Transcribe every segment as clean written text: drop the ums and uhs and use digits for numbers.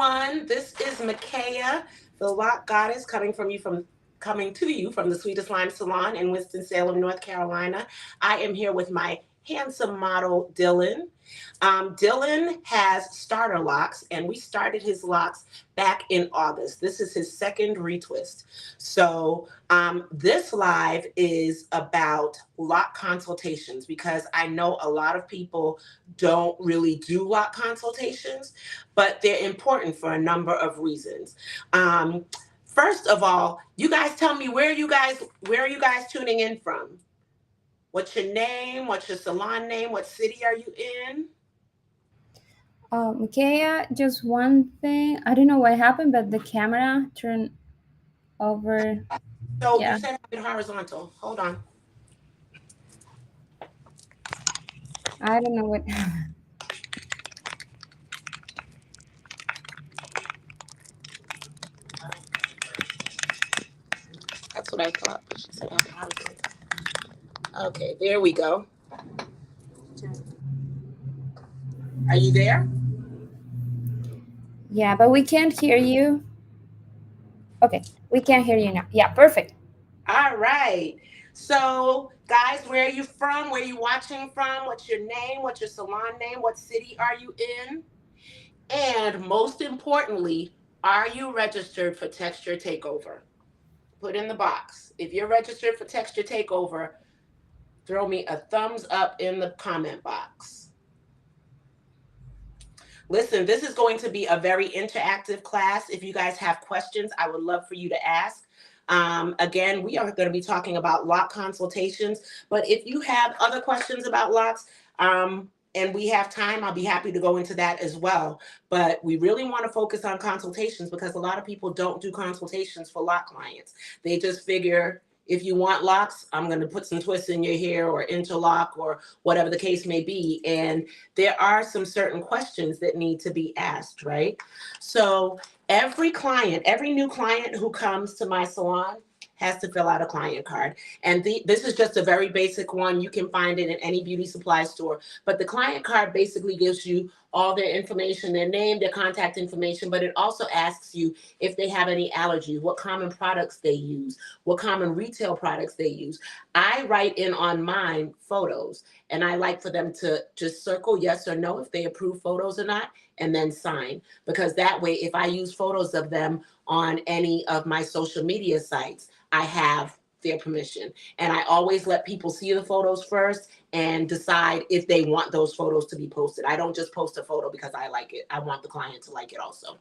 everyone. This is Makaya, the Lock Goddess, coming to you from the Sweetest Lime Salon in Winston-Salem, North Carolina. I am here with my handsome model, Dylan. Dylan has starter locks, and we started his locks back in August. This is his second retwist. So this live is about lock consultations because I know a lot of people don't really do lock consultations, but they're important for a number of reasons. First of all, you guys tell me where are you guys tuning in from? What's your name? What's your salon name? What city are you in? Micaiah, just one thing. I don't know what happened, but the camera turned over. So you Yeah, said have it horizontal. Hold on. I don't know what. That's what I thought. But she said have it horizontal. Okay, there we go. Are you there? Yeah, but we can't hear you. Okay, we can hear you now. Yeah, perfect. All right. So, guys, where are you from? Where are you watching from? What's your name? What's your salon name? What city are you in? And most importantly, are you registered for Texture Takeover? Put in the box. If you're registered for Texture Takeover, throw me a thumbs up in the comment box. Listen, this is going to be a very interactive class. If you guys have questions, I would love for you to ask. Again, we are going to be talking about lock consultations, but if you have other questions about locks, and we have time, I'll be happy to go into that as well. But we really want to focus on consultations because a lot of people don't do consultations for lock clients. They just figure if you want locks, I'm going to put some twists in your hair or interlock or whatever the case may be. And there are some certain questions that need to be asked, right? So every client, every new client who comes to my salon has to fill out a client card. And this is just a very basic one. You can find it in any beauty supply store. But the client card basically gives you all their information, their name, their contact information, but it also asks you if they have any allergies, what common products they use, what common retail products they use. I write in on mine photos, and I like for them to just circle yes or no if they approve photos or not, and then sign. Because that way, if I use photos of them on any of my social media sites, I have their permission. And I always let people see the photos first and decide if they want those photos to be posted. I don't just post a photo because I like it. I want the client to like it also.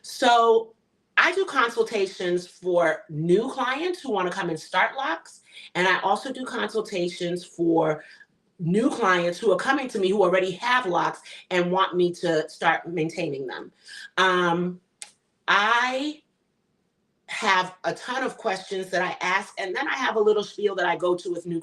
So I do consultations for new clients who want to come and start locks. And I also do consultations for new clients who are coming to me who already have locks and want me to start maintaining them. I have a ton of questions that I ask, and then I have a little spiel that I go through with new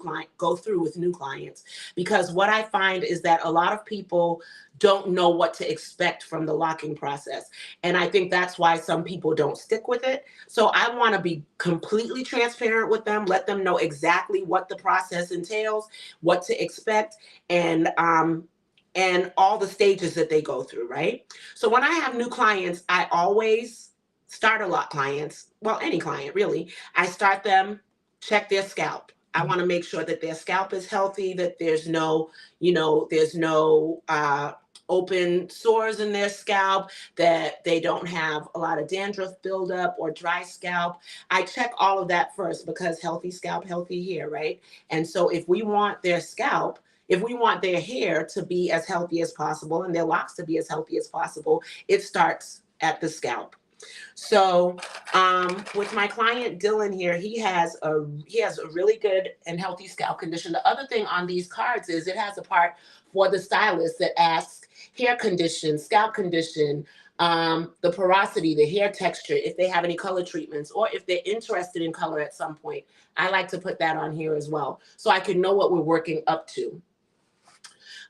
clients, because what I find is that a lot of people don't know what to expect from the locking process. And I think that's why some people don't stick with it. So I want to be completely transparent with them, let them know exactly what the process entails, what to expect, and all the stages that they go through, right? So when I have new clients, I always starter lock clients, well, any client really, I start them, check their scalp. I want to make sure that their scalp is healthy, that there's no open sores in their scalp, that they don't have a lot of dandruff buildup or dry scalp. I check all of that first because healthy scalp, healthy hair, right? And so if we want their hair to be as healthy as possible and their locks to be as healthy as possible, it starts at the scalp. So with my client Dylan here, he has a really good and healthy scalp condition. The other thing on these cards is it has a part for the stylist that asks hair condition, scalp condition, the porosity, the hair texture, if they have any color treatments, or if they're interested in color at some point. I like to put that on here as well, so I can know what we're working up to.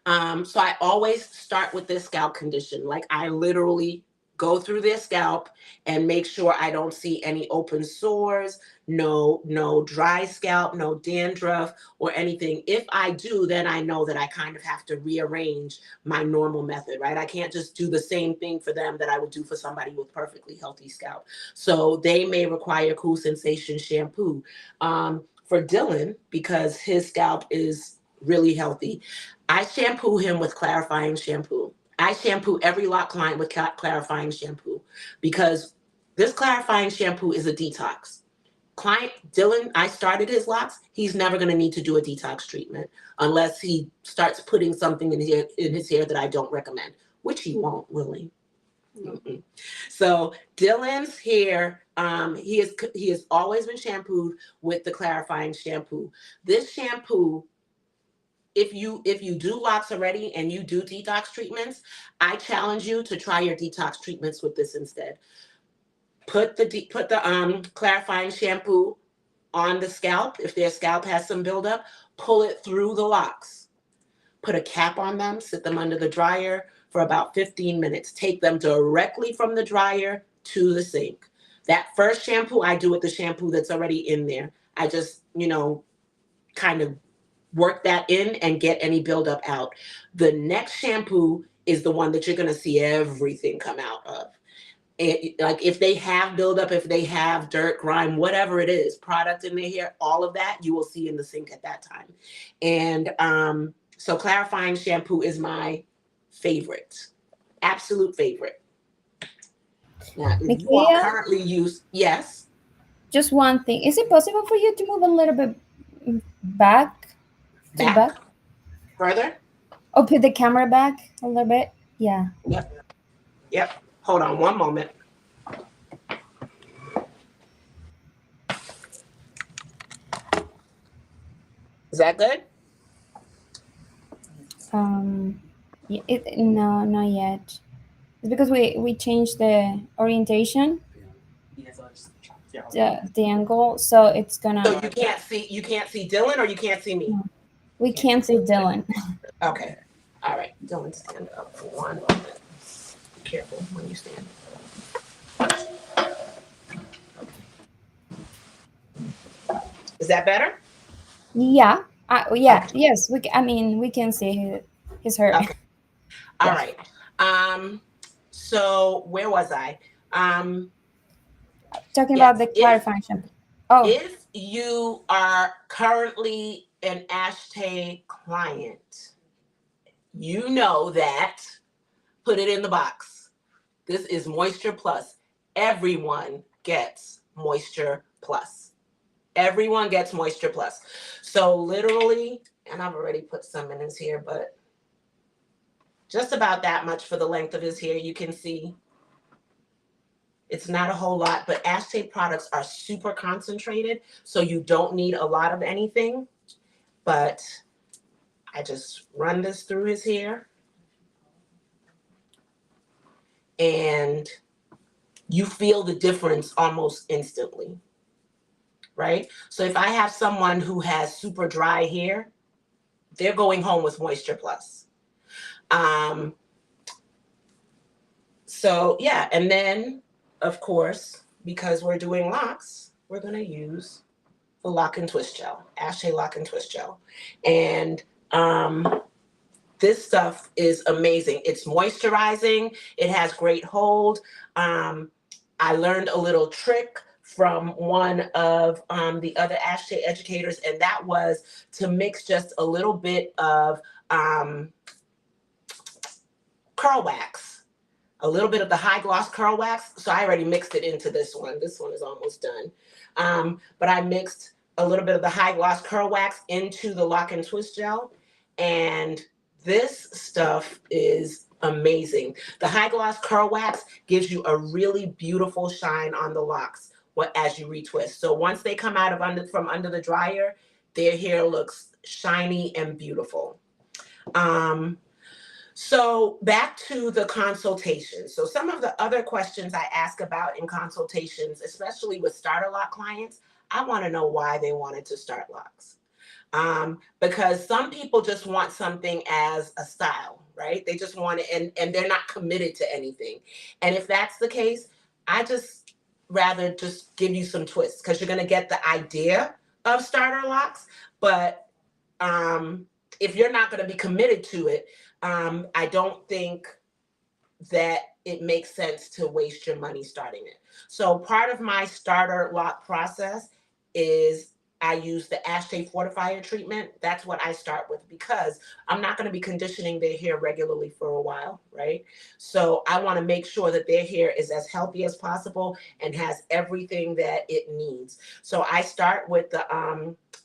So I always start with this scalp condition. Like I literally go through their scalp and make sure I don't see any open sores, no dry scalp, no dandruff or anything. If I do, then I know that I kind of have to rearrange my normal method, right? I can't just do the same thing for them that I would do for somebody with perfectly healthy scalp. So they may require Cool Sensation shampoo. For Dylan, because his scalp is really healthy, I shampoo him with clarifying shampoo. I shampoo every lock client with clarifying shampoo because this clarifying shampoo is a detox. Client Dylan, I started his locks. He's never going to need to do a detox treatment unless he starts putting something in his hair that I don't recommend, which he won't, will he? Mm-mm. So Dylan's hair, he has always been shampooed with the clarifying shampoo. This shampoo, if you do locks already and you do detox treatments, I challenge you to try your detox treatments with this instead. Put the clarifying shampoo on the scalp. If their scalp has some buildup, pull it through the locks. Put a cap on them, sit them under the dryer for about 15 minutes. Take them directly from the dryer to the sink. That first shampoo I do with the shampoo that's already in there. I just, kind of work that in and get any buildup out. The next shampoo is the one that you're going to see everything come out of. Like if they have buildup, if they have dirt, grime, whatever it is, product in their hair, all of that you will see in the sink at that time. And so clarifying shampoo is my favorite, absolute favorite. Now, if you all Michaela, currently use, yes, just one thing. Is it possible for you to move a little bit back to the back back? further. Or put the camera back a little bit? Yeah. Yep, yep. Hold on one moment. Is that good? No, not yet. It's because we changed the orientation, the angle, so it's So gonna. you can't see Dylan or you can't see me. No, we can't see Dylan. Okay. All right. Dylan, stand up for one moment. Be careful when you stand. Is that better? Yeah. Yeah. Okay. Yes. I mean, we can see his hair. Okay. All Yeah. right. So where was I? Talking about Yes. the clarifying shampoo. Oh, If you are currently an Ashtay client, you know that, put it in the box. This is Moisture Plus. Everyone gets Moisture Plus. Everyone gets Moisture Plus. So literally, and I've already put some in his hair, but just about that much for the length of his hair. You can see it's not a whole lot, but Ashtay products are super concentrated, so you don't need a lot of anything. But I just run this through his hair, and you feel the difference almost instantly, right? So if I have someone who has super dry hair, they're going home with Moisture Plus. So yeah, and then of course, because we're doing locks, we're gonna use the Lock and Twist Gel, Ashtay Lock and Twist Gel. And this stuff is amazing. It's moisturizing, it has great hold. I learned a little trick from one of the other Ashtay educators, and that was to mix just a little bit of curl wax, a little bit of the high gloss curl wax. So I already mixed it into this one. This one is almost done. But I mixed a little bit of the high gloss curl wax into the Lock and Twist Gel. And this stuff is amazing. The high gloss curl wax gives you a really beautiful shine on the locks as you retwist. So once they come out of from under the dryer, their hair looks shiny and beautiful. So back to the consultation. So some of the other questions I ask about in consultations, especially with starter lock clients, I want to know why they wanted to start locks. Because some people just want something as a style, right? They just want it, and they're not committed to anything. And if that's the case, I just rather just give you some twists, because you're going to get the idea of starter locks. But if you're not going to be committed to it, I don't think that it makes sense to waste your money starting it. So part of my starter lock process is I use the Ashtray Fortifier treatment. That's what I start with, because I'm not going to be conditioning their hair regularly for a while, right? So I want to make sure that their hair is as healthy as possible and has everything that it needs. So I start with the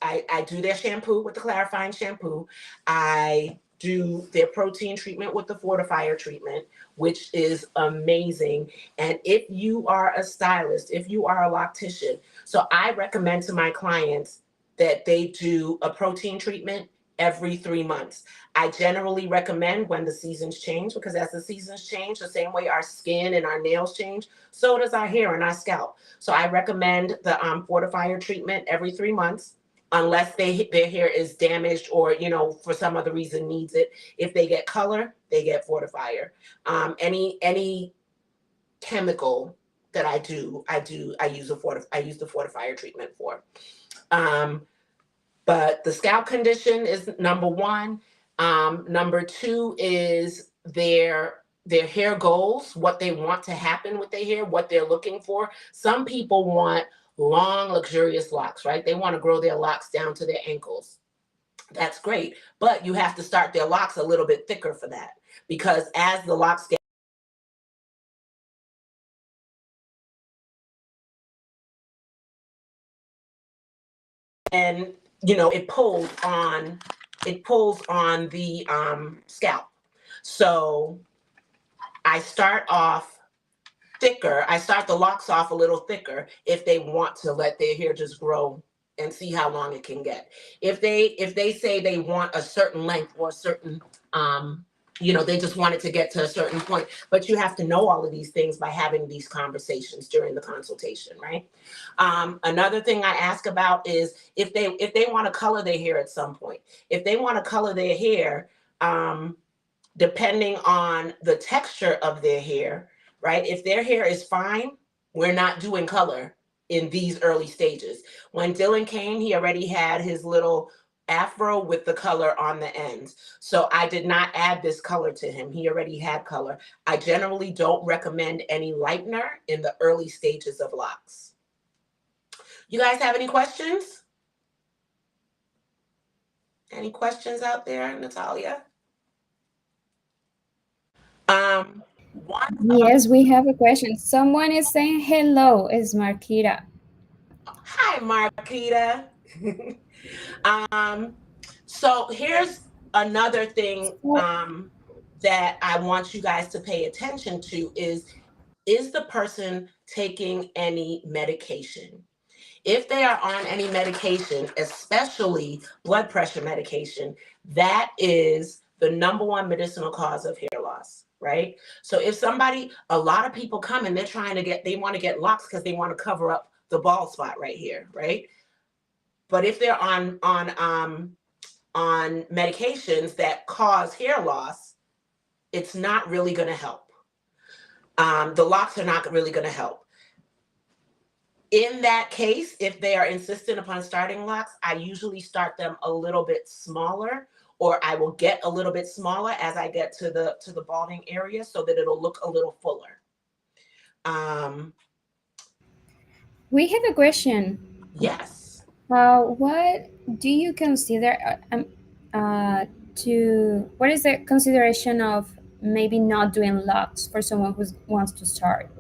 I do their shampoo with the clarifying shampoo. I do their protein treatment with the fortifier treatment, which is amazing. And if you are a stylist, if you are a loctician, so I recommend to my clients that they do a protein treatment every 3 months. I generally recommend when the seasons change, because as the seasons change, the same way our skin and our nails change, so does our hair and our scalp. So I recommend the fortifier treatment every 3 months, unless their hair is damaged or, for some other reason needs it. If they get color, they get fortifier. Any chemical that I use the fortifier treatment for. But the scalp condition is number one. Number two is their hair goals, what they want to happen with their hair, what they're looking for. Some people want long, luxurious locks, right? They want to grow their locks down to their ankles. That's great, but you have to start their locks a little bit thicker for that, because as the locks get, and it pulls on the scalp. So I start off thicker. I start the locks off a little thicker if they want to let their hair just grow and see how long it can get. If they say they want a certain length or a certain they just want it to get to a certain point, but you have to know all of these things by having these conversations during the consultation, right? Another thing I ask about is if they want to color their hair at some point. If they want to color their hair, depending on the texture of their hair, right? If their hair is fine, we're not doing color in these early stages. When Dylan came, he already had his little afro with the color on the ends. So I did not add this color to him. He already had color. I generally don't recommend any lightener in the early stages of locks. You guys have any questions? Any questions out there, Natalia? Yes, we have a question. Someone is saying hello. Is Marquita? Hi, Marquita. So here's another thing that I want you guys to pay attention to is the person taking any medication? If they are on any medication, especially blood pressure medication, that is the number one medicinal cause of hair loss, right? So if a lot of people come and they want to get locks because they want to cover up the bald spot right here, right? But if they're on medications that cause hair loss, it's not really going to help. The locks are not really going to help. In that case, if they are insistent upon starting locks, I usually start them a little bit smaller, or I will get a little bit smaller as I get to the balding area so that it'll look a little fuller. We have a question. Yes. What do you consider what is the consideration of maybe not doing locks for someone who wants to start?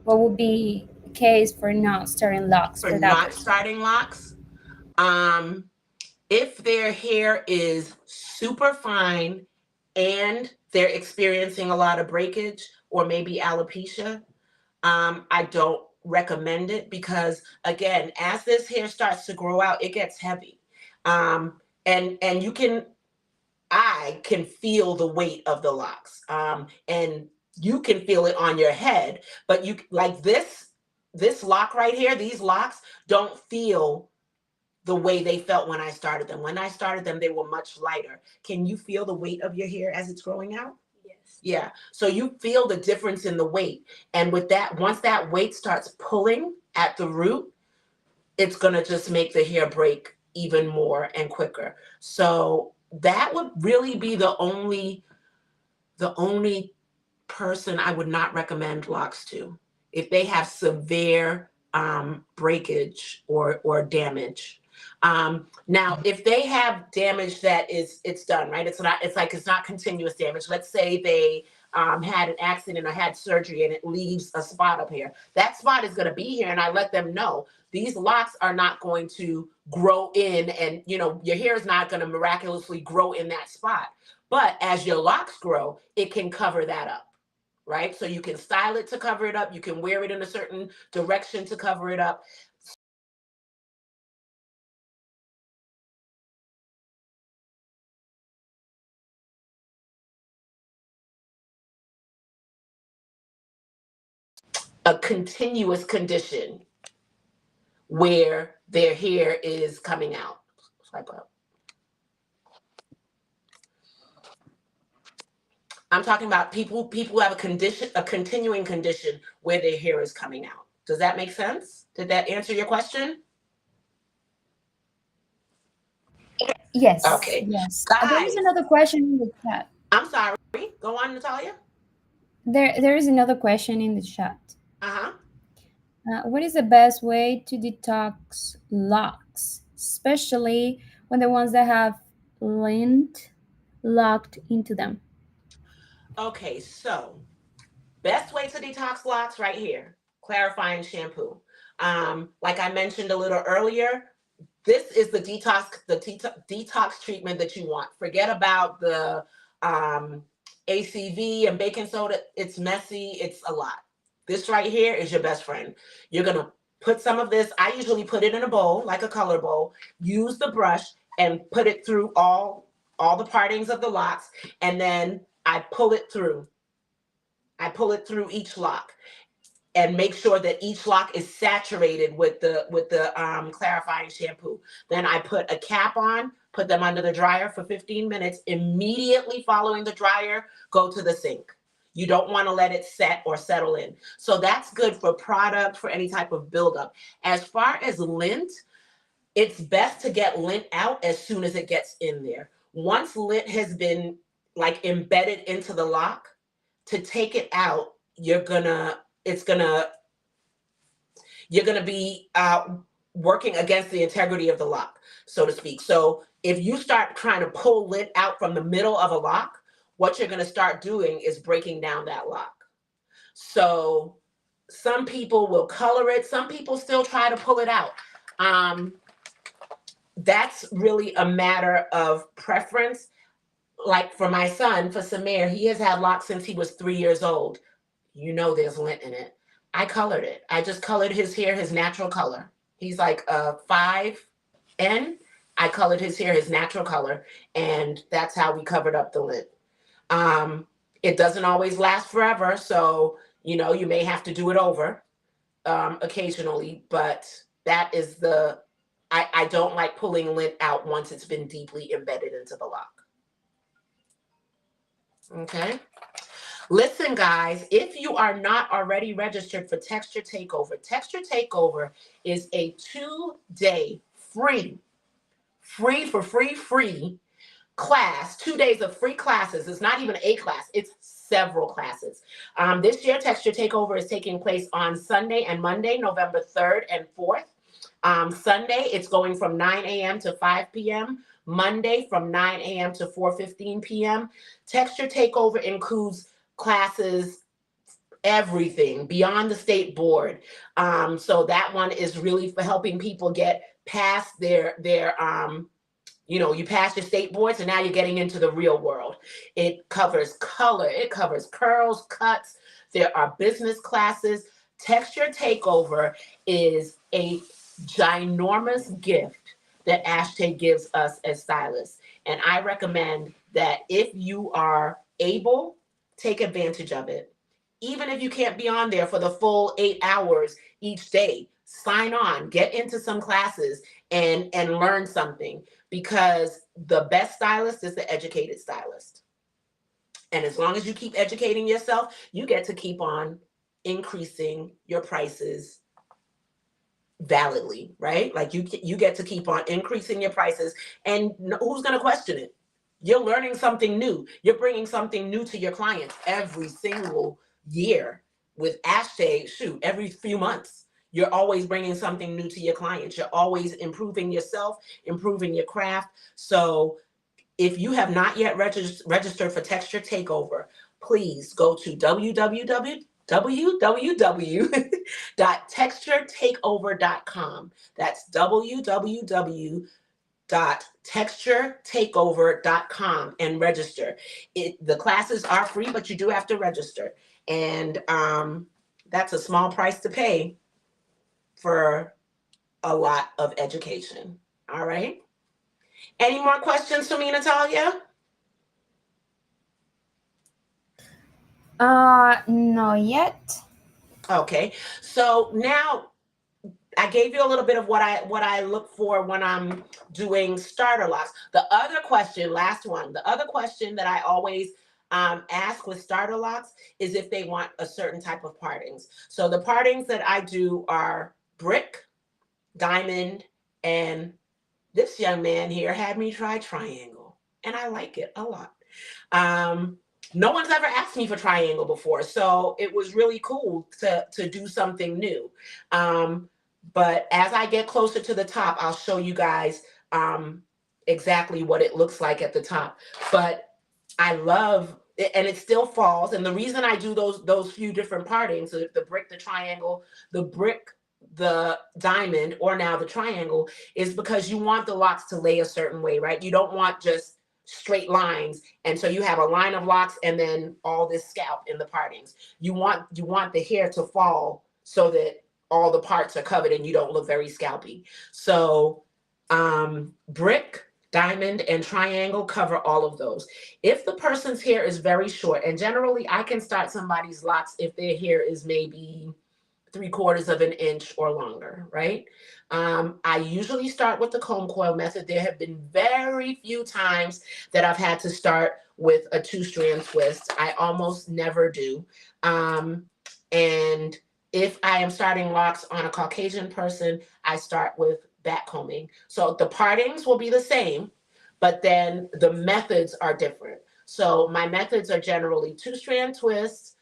What would be the case for not starting locks For for that not person? starting locks, if their hair is super fine and they're experiencing a lot of breakage or maybe alopecia, I don't recommend it, because again, as this hair starts to grow out, it gets heavy. And I can feel the weight of the locks. And you can feel it on your head, but you like this lock right here, these locks don't feel the way they felt when I started them. When I started them, they were much lighter. Can you feel the weight of your hair as it's growing out? Yes. Yeah. So you feel the difference in the weight. And with that, once that weight starts pulling at the root, it's going to just make the hair break even more and quicker. So that would really be the only person I would not recommend locks to, if they have severe breakage or damage. Now, if they have damage that it's done, right? It's not continuous damage. Let's say they had an accident or had surgery and it leaves a spot up here. That spot is going to be here, and I let them know these locks are not going to grow in, and your hair is not going to miraculously grow in that spot. But as your locks grow, it can cover that up. Right? So you can style it to cover it up. You can wear it in a certain direction to cover it up. A continuous condition where their hair is coming out. Swipe up. I'm talking about people who have a continuing condition where their hair is coming out. Does that make sense? Did that answer your question? Yes. Okay. Yes. There is Guys, another question in the chat. I'm sorry. Go on, Natalia. There is another question in the chat. Uh-huh. What is the best way to detox locks, especially when the ones that have lint locked into them? Okay, so best way to detox locks right here, clarifying shampoo. Like I mentioned a little earlier, this is the detox treatment that you want. Forget about the ACV and baking soda. It's messy. It's a lot. This right here is your best friend. You're going to put some of this. I usually put it in a bowl, like a color bowl. Use the brush and put it through all the partings of the locks. And then I pull it through. I pull it through each lock and make sure that each lock is saturated with the clarifying shampoo. Then I put a cap on, put them under the dryer for 15 minutes. Immediately following the dryer, go to the sink. You don't want to let it set or settle in. So that's good for product, for any type of buildup. As far as lint, it's best to get lint out as soon as it gets in there. Once lint has been like embedded into the lock, to take it out, you're gonna be working against the integrity of the lock, so to speak. So if you start trying to pull lint out from the middle of a lock, what you're going to start doing is breaking down that lock. So some people will color it. Some people still try to pull it out. That's really a matter of preference. Like for my son, for Samir, he has had locks since he was 3 years old. There's lint in it. I colored it. I just colored his hair his natural color. He's like a 5N. I colored his hair his natural color, and that's how we covered up the lint. It doesn't always last forever, so you may have to do it over occasionally, but that is I don't like pulling lint out once it's been deeply embedded into the lock. Okay. Listen, guys, if you are not already registered for Texture Takeover is a 2-day free class, 2 days of free classes. It's not even a class, it's several classes. This year, Texture Takeover is taking place on Sunday and Monday, November 3rd and 4th. Sunday, it's going from 9 a.m. to 5 p.m. Monday from 9 a.m. to 4:15 p.m. Texture Takeover includes classes, everything beyond the state board. So that one is really for helping people get past their you pass your state board, so now you're getting into the real world. It covers color, it covers curls, cuts. There are business classes. Texture Takeover is a ginormous gift that Ashtay gives us as stylists. And I recommend that if you are able, take advantage of it. Even if you can't be on there for the full 8 hours each day, sign on, get into some classes and learn something, because the best stylist is the educated stylist. And as long as you keep educating yourself, you get to keep on increasing your prices validly, right? Like you get to keep on increasing your prices, and who's going to question it? You're learning something new. You're bringing something new to your clients every single year. With Ashtay, shoot, every few months, you're always bringing something new to your clients. You're always improving yourself, improving your craft. So if you have not yet registered for Texture Takeover, please go to www.texturetakeover.com. That's www.texturetakeover.com and register. The classes are free, but you do have to register. And that's a small price to pay for a lot of education. All right. Any more questions for me, Natalia? No yet. Okay. So now I gave you a little bit of what I look for when I'm doing starter locks. The other question, last one, the other question that I always ask with starter locks is if they want a certain type of partings. So the partings that I do are brick, diamond, and this young man here had me try triangle, and I like it a lot. No one's ever asked me for triangle before, so it was really cool to do something new. But as I get closer to the top, I'll show you guys exactly what it looks like at the top. But I love it, and it still falls. And the reason I do those few different partings, the brick, the triangle, the brick, the diamond, or now the triangle, is because you want the locks to lay a certain way, right? You don't want just straight lines, and so you have a line of locks and then all this scalp in the partings. You want the hair to fall so that all the parts are covered and you don't look very scalpy. So brick, diamond, and triangle cover all of those. If the person's hair is very short, and generally I can start somebody's locks if their hair is maybe 3/4 of an inch or longer, right? I usually start with the comb coil method. There have been very few times that I've had to start with a 2-strand twist. I almost never do. And if I am starting locks on a Caucasian person, I start with back combing. So the partings will be the same, but then the methods are different. So my methods are generally 2-strand twists,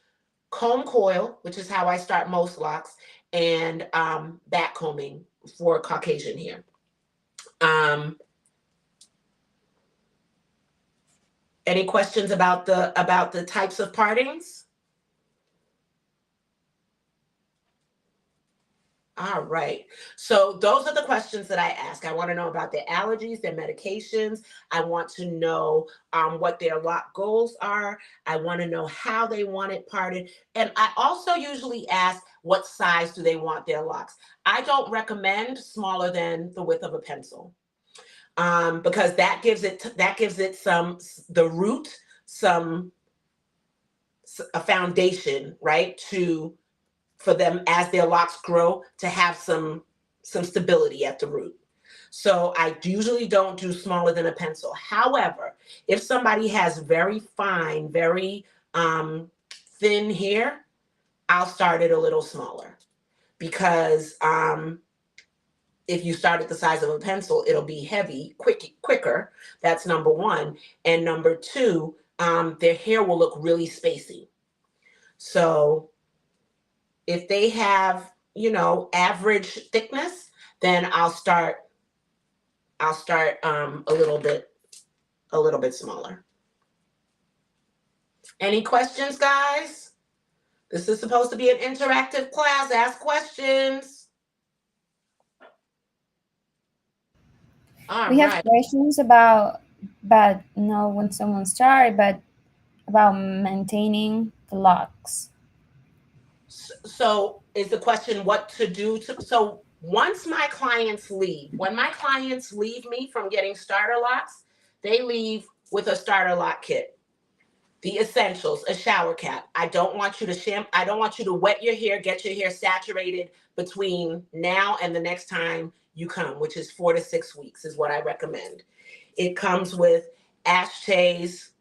comb coil, which is how I start most locks, and back combing for Caucasian hair. Any questions about the types of partings? All right. So those are the questions that I ask. I want to know about their allergies, their medications. I want to know what their lock goals are. I want to know how they want it parted. And I also usually ask what size do they want their locks. I don't recommend smaller than the width of a pencil, because that gives it the root, a foundation, right, for them as their locks grow to have some stability at the root. So I usually don't do smaller than a pencil. However, if somebody has very fine, very thin hair, I'll start it a little smaller, because if you start at the size of a pencil, it'll be heavy, quicker. That's number one. And number two, their hair will look really spacey. So if they have, average thickness, then I'll start a little bit smaller. Any questions, guys? This is supposed to be an interactive class. Ask questions. All We have right. questions about, but not when someone started, but about maintaining the locks. So is the question what to do so once when my clients leave me from getting starter locks, they leave with a starter lock kit. The essentials, a shower cap. I don't want you to I don't want you to wet your hair, get your hair saturated between now and the next time you come, which is 4 to 6 weeks is what I recommend. It comes with Ashay's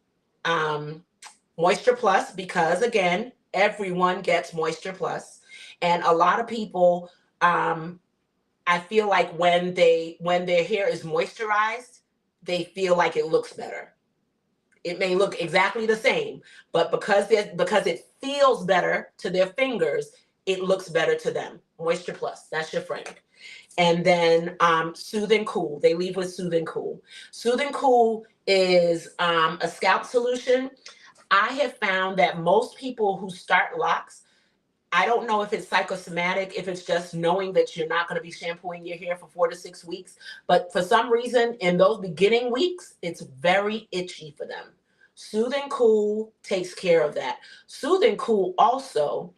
Moisture Plus, because again, everyone gets Moisture Plus. And a lot of people, I feel like when their hair is moisturized, they feel like it looks better. It may look exactly the same, but because it feels better to their fingers, it looks better to them. Moisture Plus, that's your friend. And then Soothing Cool. They leave with Soothing Cool. Soothing Cool is a scalp solution. I have found that most people who start locks, I don't know if it's psychosomatic, if it's just knowing that you're not going to be shampooing your hair for 4 to 6 weeks, but for some reason in those beginning weeks, it's very itchy for them. Soothing Cool takes care of that. Soothing Cool also,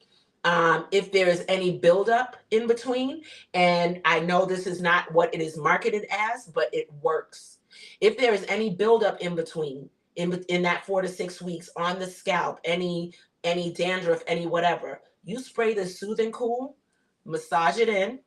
if there is any buildup in between, and I know this is not what it is marketed as, but it works. If there is any buildup in between, in that 4 to 6 weeks on the scalp, any dandruff, any whatever, you spray the Soothing Cool, massage it in,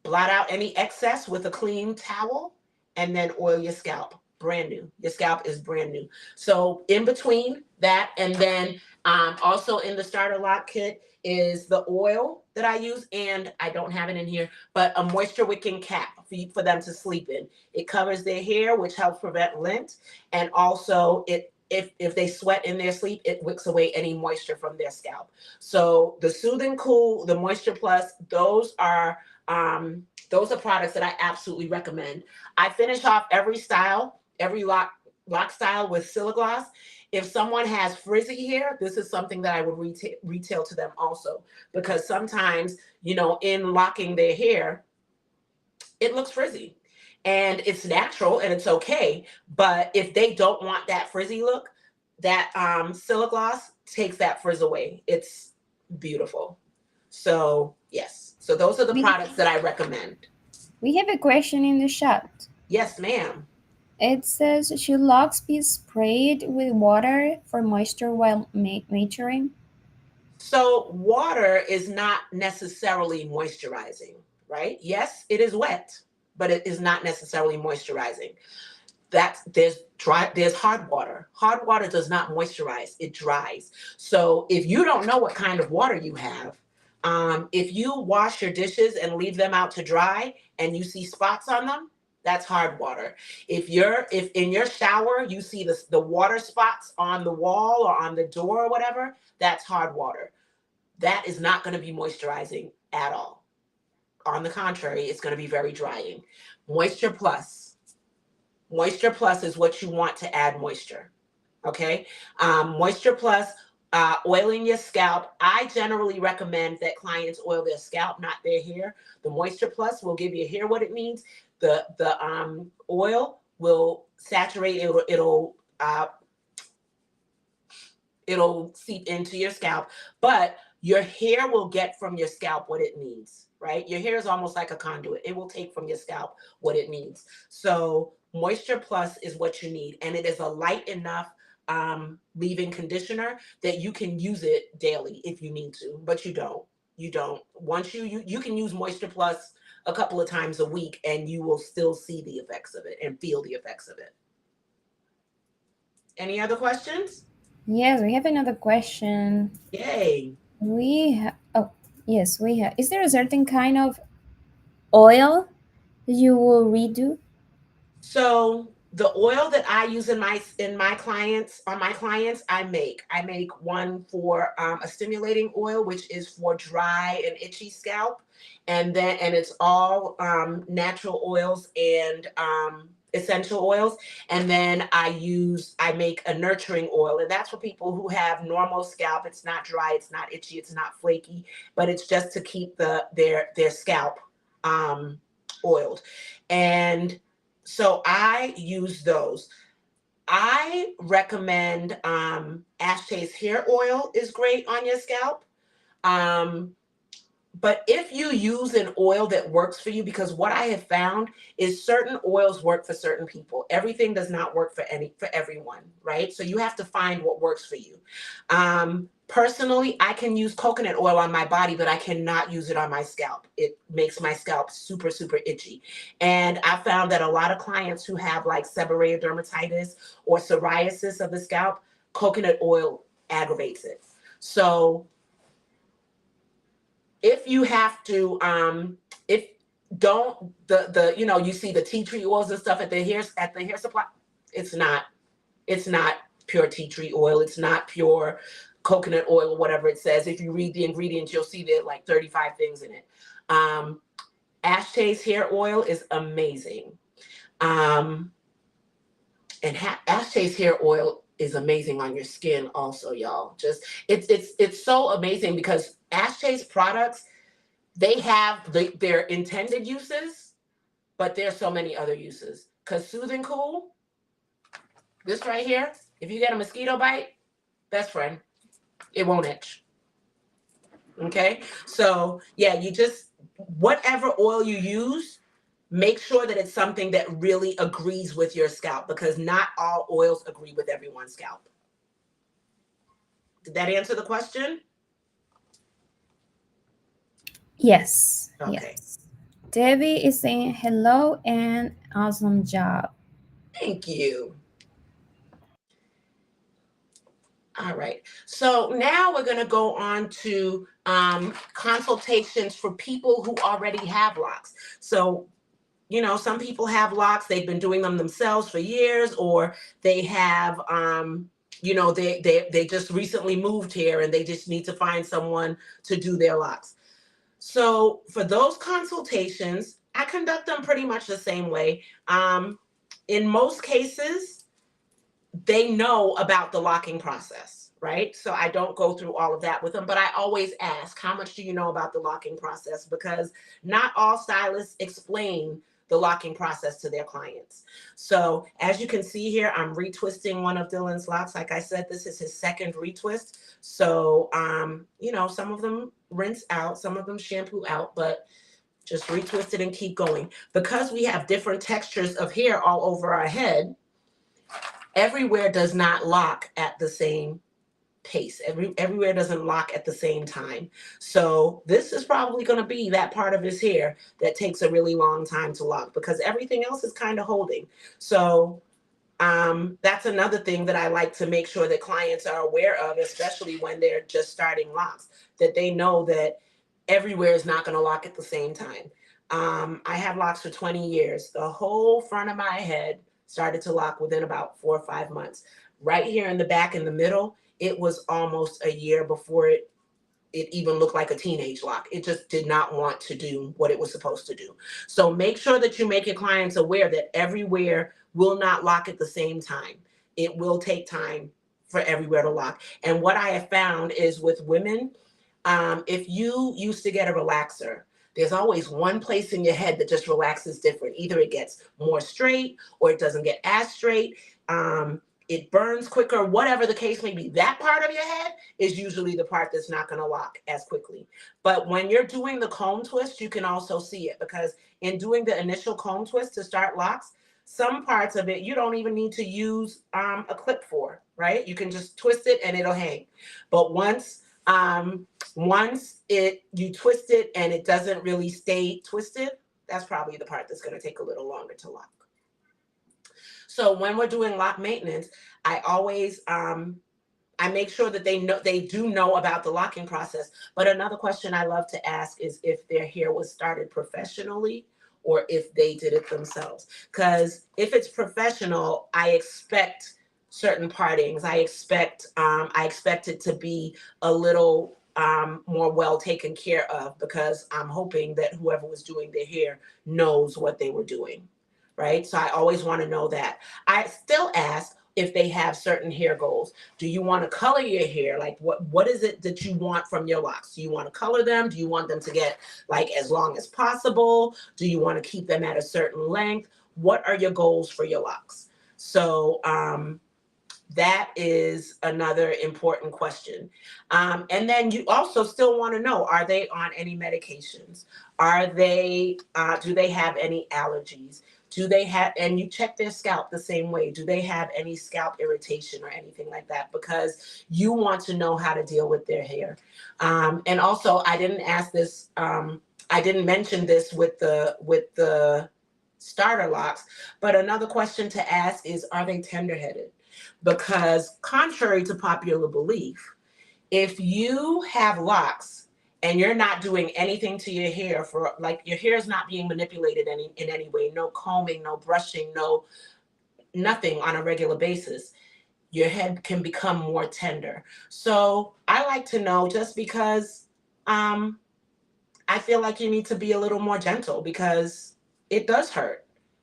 blot out any excess with a clean towel, and then oil your scalp. Brand new. Your scalp is brand new. So in between that, and then also in the starter lock kit is the oil that I use, and I don't have it in here, but a moisture wicking cap for them to sleep in. It covers their hair, which helps prevent lint, and also if they sweat in their sleep, it wicks away any moisture from their scalp. So the Soothing Cool, the Moisture Plus, those are products that I absolutely recommend. I finish off every style, every lock style with Silagloss. If someone has frizzy hair, this is something that I would retail to them also, because sometimes, in locking their hair, it looks frizzy. And it's natural and it's okay. But if they don't want that frizzy look, that Silagloss takes that frizz away. It's beautiful. So, yes. So those are the products that I recommend. We have a question in the chat. Yes, ma'am. It says, should locks be sprayed with water for moisture while maturing? So water is not necessarily moisturizing, right? Yes, it is wet, but it is not necessarily moisturizing. There's hard water. Hard water does not moisturize, it dries. So if you don't know what kind of water you have, if you wash your dishes and leave them out to dry and you see spots on them, that's hard water. If in your shower you see the water spots on the wall or on the door or whatever, that's hard water. That is not going to be moisturizing at all. On the contrary, it's going to be very drying. Moisture Plus. Moisture Plus is what you want to add moisture. Okay. Moisture Plus, oiling your scalp. I generally recommend that clients oil their scalp, not their hair. The Moisture Plus will give your hair what it needs. The oil will saturate. It'll seep into your scalp, but your hair will get from your scalp what it needs, right? Your hair is almost like a conduit. It will take from your scalp what it needs. So Moisture Plus is what you need. And it is a light enough leave-in conditioner that you can use it daily if you need to, but you don't. You don't. Once you can use Moisture Plus a couple of times a week and you will still see the effects of it and feel the effects of it. Any other questions? Yes, we have another question. Yay. Yes, we have. Is there a certain kind of oil you will redo? So the oil that I use on my clients, I make one for a stimulating oil, which is for dry and itchy scalp, and it's all natural oils and essential oils. And then I make a nurturing oil, and that's for people who have normal scalp. It's not dry, it's not itchy, it's not flaky, but it's just to keep their scalp oiled. And so I use those. I recommend Ashay's hair oil is great on your scalp. Um, But if you use an oil that works for you, because what I have found is certain oils work for certain people. Everything does not work for everyone, right? So you have to find what works for you. Personally, I can use coconut oil on my body, but I cannot use it on my scalp. It makes my scalp super, super itchy. And I found that a lot of clients who have like seborrheic dermatitis or psoriasis of the scalp, coconut oil aggravates it. So if you have to, if don't the you know, you see the tea tree oils and stuff at the hair supply, it's not pure tea tree oil. It's not pure coconut oil or whatever it says. If you read the ingredients, you'll see there are like 35 things in it. Ashay's hair oil is amazing. And Ashay's hair oil is amazing on your skin also, y'all. Just it's so amazing because Ashay's products, they have their intended uses, but there's so many other uses. Because Soothing Cool, this right here, if you get a mosquito bite, best friend, it won't itch. Okay, so yeah, you just, whatever oil you use, make sure that it's something that really agrees with your scalp, because not all oils agree with everyone's scalp. Did that answer the question? Yes. Okay. Yes. Debbie is saying hello and awesome job. Thank you. All right. So now we're going to go on to consultations for people who already have locks. So, you know, some people have locks, they've been doing them themselves for years, or they have, you know, they just recently moved here and they just need to find someone to do their locks. So for those consultations, I conduct them pretty much the same way. In most cases, they know about the locking process, right? So I don't go through all of that with them, but I always ask, how much do you know about the locking process? Because not all stylists explain the locking process to their clients. So as you can see here, I'm retwisting one of Dylan's locks. Like I said, this is his second retwist. So, you know, some of them rinse out, some of them shampoo out, but just retwist it and keep going. Because we have different textures of hair all over our head, everywhere does not lock at the same pace. Everywhere doesn't lock at the same time. So this is probably going to be that part of his hair that takes a really long time to lock, because everything else is kind of holding. So that's another thing that I like to make sure that clients are aware of, especially when they're just starting locks, that they know that everywhere is not going to lock at the same time. I have locks for 20 years. The whole front of my head started to lock within about 4 or 5 months. Right here in the back, in the middle, it was almost a year before it even looked like a teenage lock. It just did not want to do what it was supposed to do. So make sure that you make your clients aware that everywhere will not lock at the same time. It will take time for everywhere to lock. And what I have found is with women, if you used to get a relaxer, there's always one place in your head that just relaxes different. Either it gets more straight or it doesn't get as straight. It burns quicker, whatever the case may be. That part of your head is usually the part that's not going to lock as quickly. But when you're doing the comb twist, you can also see it, because in doing the initial comb twist to start locks, some parts of it you don't even need to use a clip for, right? You can just twist it and it'll hang. But once you twist it and it doesn't really stay twisted, that's probably the part that's going to take a little longer to lock. So when we're doing lock maintenance, I always I make sure that they do know about the locking process. But another question I love to ask is if their hair was started professionally or if they did it themselves. Because if it's professional, I expect certain partings. I expect it to be a little more well taken care of, because I'm hoping that whoever was doing their hair knows what they were doing, right? So I always want to know that. I still ask if they have certain hair goals. Do you want to color your hair? Like what is it that you want from your locks? Do you want to color them? Do you want them to get like as long as possible? Do you want to keep them at a certain length? What are your goals for your locks? So That is another important question. And then you also still want to know, are they on any medications? Are they, do they have any allergies? Do they have, and you check their scalp the same way. Do they have any scalp irritation or anything like that? Because you want to know how to deal with their hair. And also, I didn't ask this, I didn't mention this with the starter locks, but another question to ask is, are they tender-headed? Because contrary to popular belief, if you have locks and you're not doing anything to your hair, for like your hair is not being manipulated in any way, no combing, no brushing, no nothing on a regular basis, your head can become more tender. So I like to know, just because I feel like you need to be a little more gentle, because it does hurt.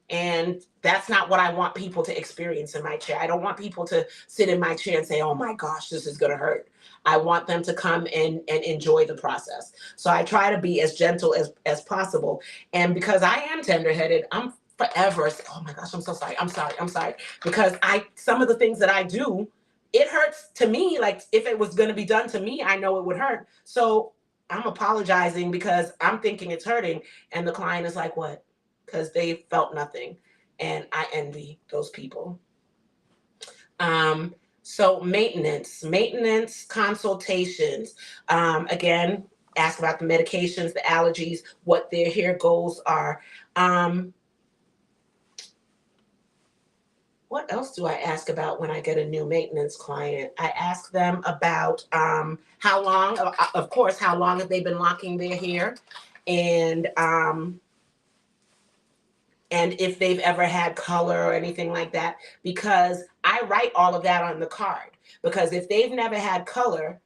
And that's not what I want people to experience in my chair. I don't want people to sit in my chair and say, oh my gosh, this is going to hurt. I want them to come and enjoy the process. So I try to be as gentle as possible. And because I am tender headed, I'm forever, oh my gosh, I'm so sorry. I'm sorry. I'm sorry. Because some of the things that I do, it hurts to me. Like if it was going to be done to me, I know it would hurt. So I'm apologizing because I'm thinking it's hurting. And the client is like, what? Because they felt nothing. And I envy those people. So maintenance consultations. Again, ask about the medications, the allergies, what their hair goals are. What else do I ask about when I get a new maintenance client? I ask them about how long, of course, how long have they been locking their hair, and if they've ever had color or anything like that, because I write all of that on the card. Because if they've never had color,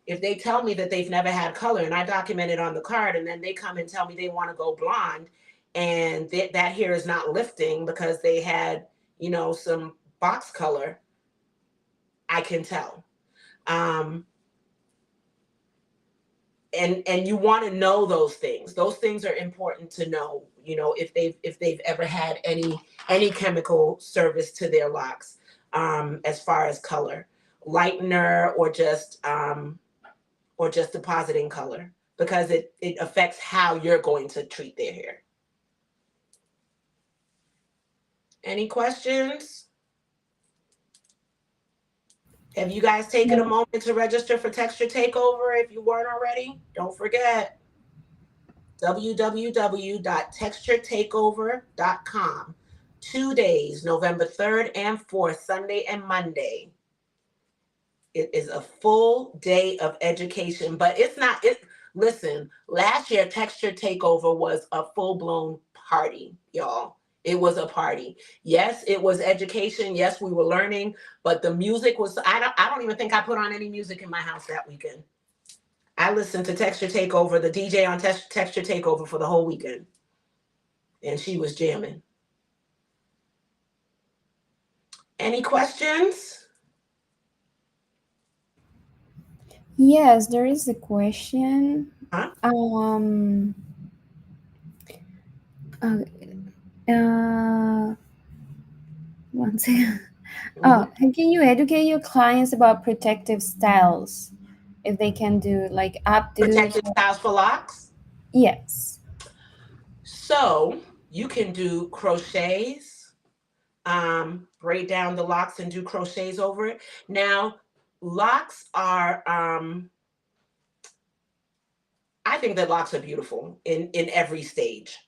if they tell me that they've never had color and I document it on the card, and then they come and tell me they want to go blonde, and that hair is not lifting because they had, some box color, I can tell. And you want to know those things. Those things are important to know, if they've ever had any chemical service to their locks, as far as color, lightener, or just depositing color, because it affects how you're going to treat their hair. Any questions? Have you guys taken a moment to register for Texture Takeover? If you weren't already, don't forget www.texturetakeover.com. 2 days, November 3rd and 4th, Sunday and Monday. It is a full day of education, but it's not. Listen, last year Texture Takeover was a full-blown party, y'all. It was a party. Yes, it was education. Yes, we were learning, but the music was, I don't even think I put on any music in my house that weekend. I listened to Texture Takeover, the DJ on Texture Takeover, for the whole weekend. And she was jamming. Any questions? Yes, there is a question. Huh? One second. Mm-hmm. Can you educate your clients about protective styles? If they can do like updos? Protective styles for locks? Yes. So you can do crochets, braid down the locks and do crochets over it. Now, locks are, I think that locks are beautiful in every stage.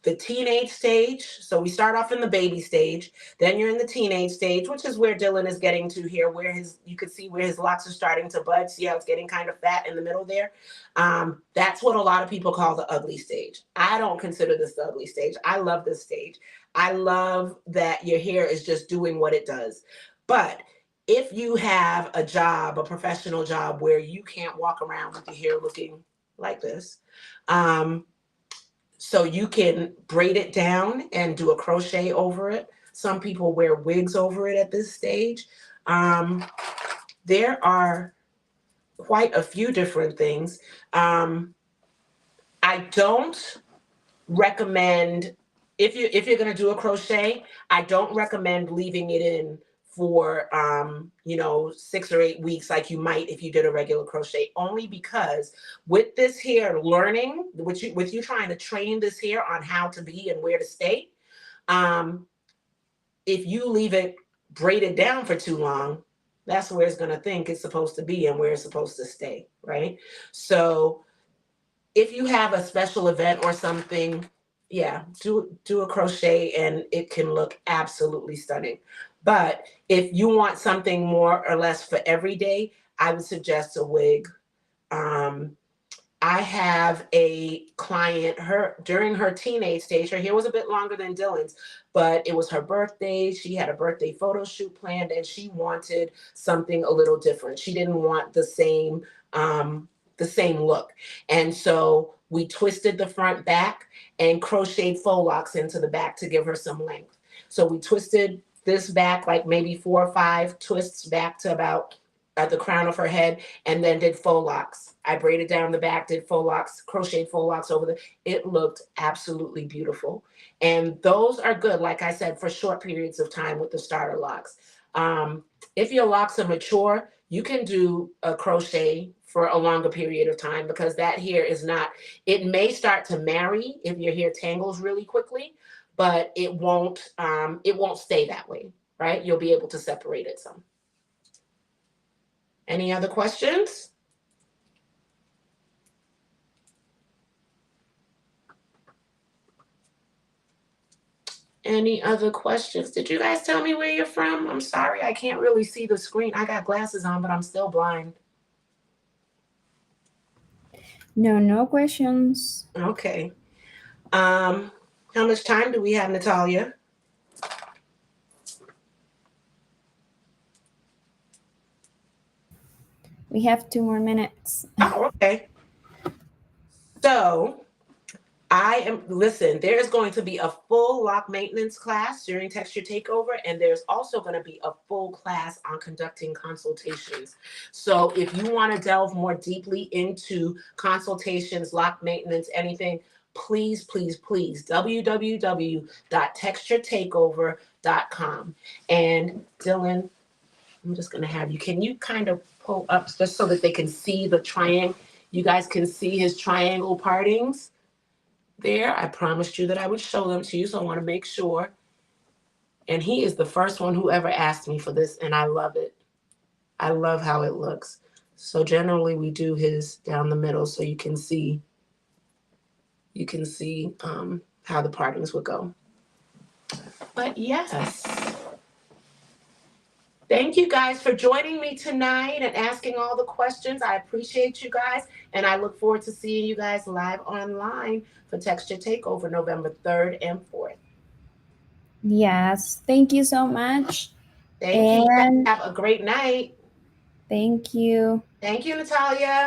The teenage stage, so we start off in the baby stage, then you're in the teenage stage, which is where Dylan is getting to here, where you could see where his locks are starting to bud. See how it's getting kind of fat in the middle there? That's what a lot of people call the ugly stage. I don't consider this the ugly stage. I love this stage. I love that your hair is just doing what it does. But if you have a job, a professional job, where you can't walk around with your hair looking like this, so you can braid it down and do a crochet over it. Some people wear wigs over it at this stage. There are quite a few different things. I don't recommend, if you're going to do a crochet, I don't recommend leaving it in for 6 or 8 weeks like you might if you did a regular crochet, only because with this hair learning, with you trying to train this hair on how to be and where to stay, if you leave it braided down for too long, that's where it's going to think it's supposed to be and where it's supposed to stay, right? So if you have a special event or something, yeah, do a crochet and it can look absolutely stunning. But if you want something more or less for every day, I would suggest a wig. Um, I have a client, her during her teenage stage, her hair was a bit longer than Dylan's, but it was her birthday. She had a birthday photo shoot planned and she wanted something a little different. She didn't want the same look. And so we twisted the front back and crocheted faux locks into the back to give her some length. So we twisted this back like maybe 4 or 5 twists back to about at the crown of her head, and then did faux locks. I braided down the back, did faux locks, crocheted faux locks over the. It looked absolutely beautiful, and those are good, like I said, for short periods of time with the starter locks. If your locks are mature, you can do a crochet for a longer period of time because that hair is not. It may start to marry if your hair tangles really quickly, but it won't. It won't stay that way, right? You'll be able to separate it some. Any other questions? Any other questions? Did you guys tell me where you're from? I'm sorry, I can't really see the screen. I got glasses on, but I'm still blind. No questions. Okay. How much time do we have, Natalia? We have 2 more minutes. Oh, okay. So listen, there's going to be a full lock maintenance class during Texture Takeover, and there's also going to be a full class on conducting consultations. So if you want to delve more deeply into consultations, lock maintenance, anything, please, please, please, www.texturetakeover.com. And Dylan, I'm just going to have you, can you kind of pull up just so that they can see the triangle? You guys can see his triangle partings there. I promised you that I would show them to you, so I want to make sure. And he is the first one who ever asked me for this, and I love it. I love how it looks. So generally we do his down the middle so you can see how the partings would go. But yes. Thank you guys for joining me tonight and asking all the questions. I appreciate you guys, and I look forward to seeing you guys live online for Texture Takeover November 3rd and 4th. Yes, thank you so much. Thank you. You guys have a great night. Thank you. Thank you, Natalia.